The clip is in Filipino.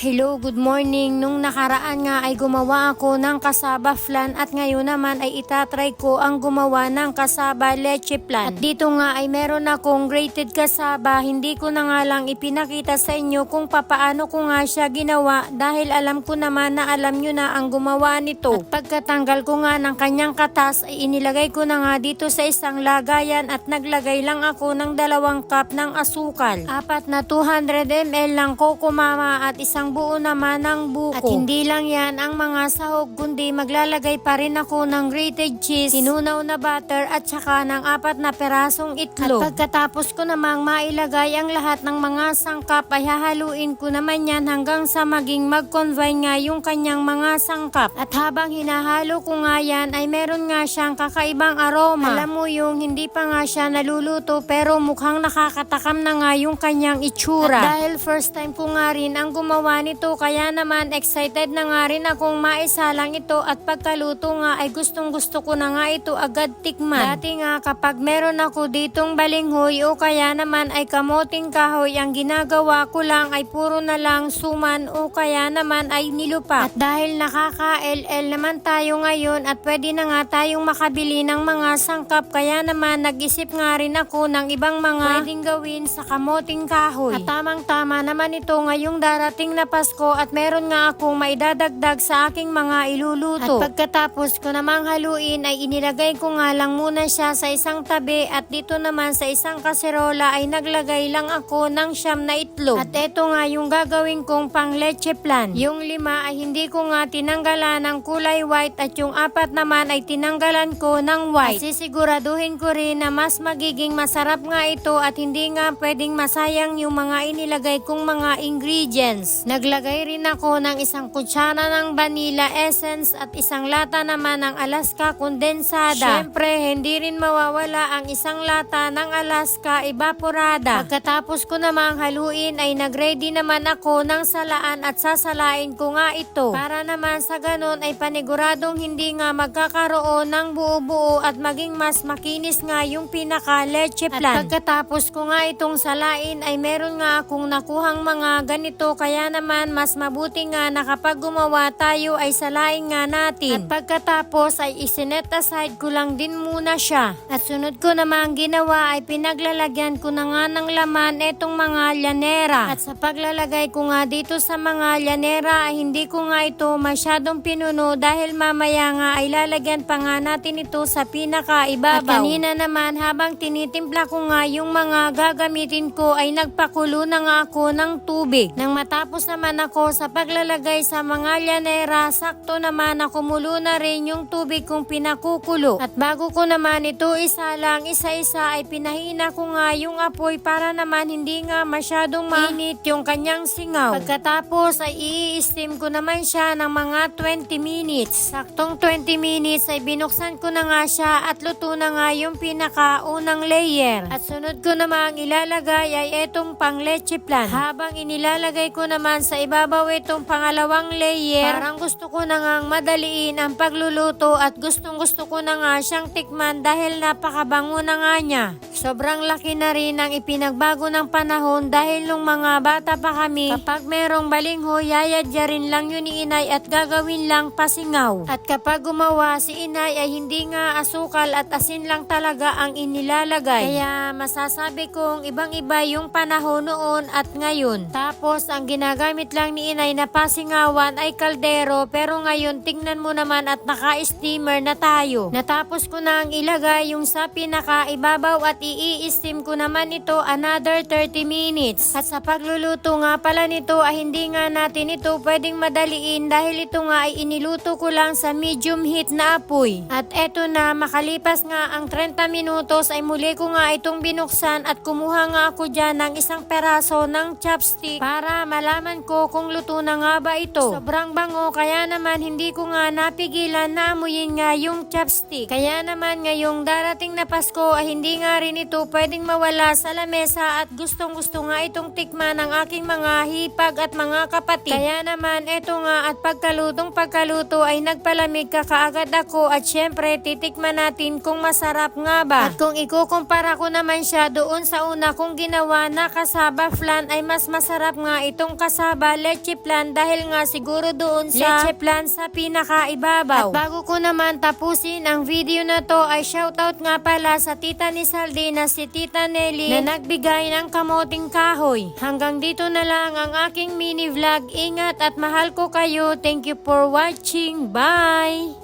Hello, good morning. Nung nakaraan nga ay gumawa ako ng kasaba flan at ngayon naman ay itatry ko ang gumawa ng kasaba leche flan. At dito nga ay meron akong grated kasaba. Hindi ko na nga lang ipinakita sa inyo kung papaano ko nga siya ginawa dahil alam ko naman na alam nyo na ang gumawa nito. At pagkatanggal ko nga ng kanyang katas ay inilagay ko na nga dito sa isang lagayan at naglagay lang ako ng 2 cup ng asukal. 4 na 200 ml ng Coco Mama at isang buo naman ng buko. At hindi lang yan ang mga sahog kundi maglalagay pa rin ako ng grated cheese, tinunaw na butter at saka ng 4 na perasong itlog. At pagkatapos ko namang mailagay ang lahat ng mga sangkap ay hahaluin ko naman yan hanggang sa maging mag-combine nga yung kanyang mga sangkap. At habang hinahalo ko nga yan ay meron nga siyang kakaibang aroma. Alam mo yung hindi pa nga siya naluluto pero mukhang nakakatakam na nga yung kanyang itsura. At dahil first time ko nga rin ang gumawa nito kaya naman excited na nga rin akong maisalang ito at pagkaluto nga ay gustong gusto ko na nga ito agad tikman. Dati nga kapag meron ako ditong balinghoy o kaya naman ay kamoting kahoy, ang ginagawa ko lang ay puro na lang suman o kaya naman ay nilupak. At dahil nakaka-LL naman tayo ngayon at pwede na nga tayong makabili ng mga sangkap kaya naman nag-isip nga rin ako ng ibang mga pwedeng gawin sa kamoting kahoy. At tamang-tama naman ito ngayong darating na Pasko at meron nga akong maidadagdag sa aking mga iluluto. At pagkatapos ko namang haluin ay inilagay ko nga lang muna siya sa isang tabi at dito naman sa isang kaserola ay naglagay lang ako ng 9 na itlog. At eto nga yung gagawin kong pang leche flan. Yung 5 ay hindi ko nga tinanggalan ng kulay white at yung 4 naman ay tinanggalan ko ng white. At sisiguraduhin ko rin na mas magiging masarap nga ito at hindi nga pwedeng masayang yung mga inilagay kong mga ingredients. Naglagay rin ako ng 1 kutsara ng vanilla essence at 1 lata naman ng Alaska kondensada. Syempre, hindi rin mawawala ang 1 lata ng Alaska evaporada. Pagkatapos ko namang haluin ay nagready naman ako ng salaan at sasalain ko nga ito. Para naman sa ganon ay paniguradong hindi nga magkakaroon ng buo-buo at maging mas makinis nga yung pinaka leche flan. At pagkatapos ko nga itong salain ay meron nga akong nakuhang mga ganito kaya naman mas mabuti nga na kapag gumawa tayo ay salain nga natin. At pagkatapos ay isinet aside ko lang din muna siya. At sunod ko namang ginawa ay pinaglalagyan ko na nga ng laman etong mga llanera. At sa paglalagay ko nga dito sa mga llanera ay hindi ko nga ito masyadong pinuno dahil mamaya nga ay lalagyan pa nga natin ito sa pinakaibabaw. At kanina naman habang tinitimpla ko nga yung mga gagamitin ko ay nagpakulo na nga ako ng tubig. Nang matapos naman ako sa paglalagay sa mga llanera, sakto naman na kumulo na rin yung tubig kong pinakukulo. At bago ko naman ito isalang isa-isa ay pinahina ko nga yung apoy para naman hindi nga masyadong mainit yung kanyang singaw. Pagkatapos ay i-steam ko naman siya ng mga 20 minutes. Saktong 20 minutes ay binuksan ko na nga siya at luto na nga yung pinakaunang layer. At sunod ko namang ilalagay ay etong pang leche flan. Habang inilalagay ko naman sa ibabaw itong pangalawang layer, parang gusto ko na ngang madaliin ang pagluluto at gustong gusto ko na nga siyang tikman dahil napakabango na nga niya. Sobrang laki na rin ang ipinagbago ng panahon dahil nung mga bata pa kami, kapag merong balinghoy, yayadya rin lang yun ni inay at gagawin lang pasingaw. At kapag gumawa si inay ay hindi nga asukal at asin lang talaga ang inilalagay. Kaya masasabi kong ibang-iba yung panahon noon at ngayon. Tapos ang ginagamit lang ni inay na pasingawan ay kaldero pero ngayon tingnan mo naman at naka-steamer na tayo. Natapos ko na ang ilagay yung sa pinakaibabaw at i-steam ko naman ito another 30 minutes. At sa pagluluto nga pala nito ay hindi nga natin ito pwedeng madaliin dahil ito nga ay iniluto ko lang sa medium heat na apoy. At eto na makalipas nga ang 30 minutos ay muli ko nga itong binuksan at kumuha nga ako dyan ng 1 peraso ng chopstick para malaman ko kung luto na nga ba ito. Sobrang bango kaya naman hindi ko nga napigilan na amuyin nga yung chopstick. Kaya naman ngayong darating na Pasko ay hindi nga rin ito pwedeng mawala sa lamesa at gustong gusto nga itong tikman ng aking mga hipag at mga kapatid. Kaya naman eto nga at pagkaluto ay nagpalamig ka kaagad ako at syempre titikman natin kung masarap nga ba. At kung ikukumpara ko naman siya doon sa una kong ginawa na kasaba flan ay mas masarap nga itong kasaba kasaba leche plan dahil nga siguro doon sa leche plan sa pinakaibabaw. At bago ko naman tapusin ang video na to ay shoutout nga pala sa tita ni Saldi na si Tita Nelly na nagbigay ng kamoting kahoy. Hanggang dito na lang ang aking mini vlog. Ingat at mahal ko kayo. Thank you for watching. Bye!